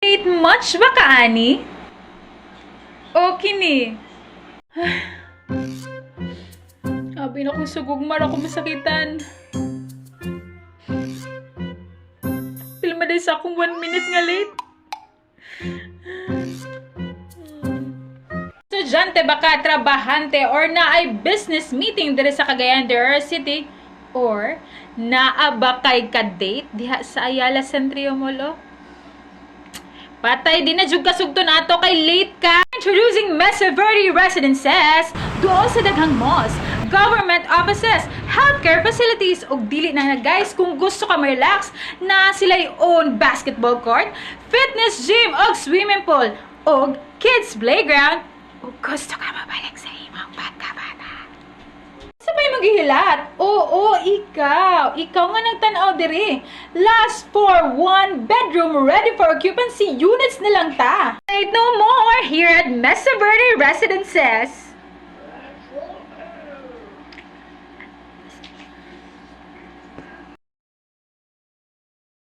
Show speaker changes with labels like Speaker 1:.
Speaker 1: Late much ba ka, ani? Okay ni. Abi na kong sugugmar ako masakitan. Pilma dahil sa akong 1 minute nga late. Estudyante baka trabahante or na ay business meeting dire sa Cagayan de Oro City or naa ba kay ka-date diha sa Ayala Centrio Mall oh? Patay din na jud kasugton ato kay late ka. Introducing Mesa Verde Residences, duol sa daghang malls, government offices, healthcare facilities ug dili na guys kung gusto ka ma-relax na sila'y own basketball court, fitness gym ug swimming pool ug kids playground ug gusto ka mabalik sa imong pagkabata. Sabay maghihilat. Oo, ikaw. Ikaw nga nagtanaw diri. Last for 1 bedroom ready for occupancy units na lang ta. Wait no more here at Mesa Verde Residences.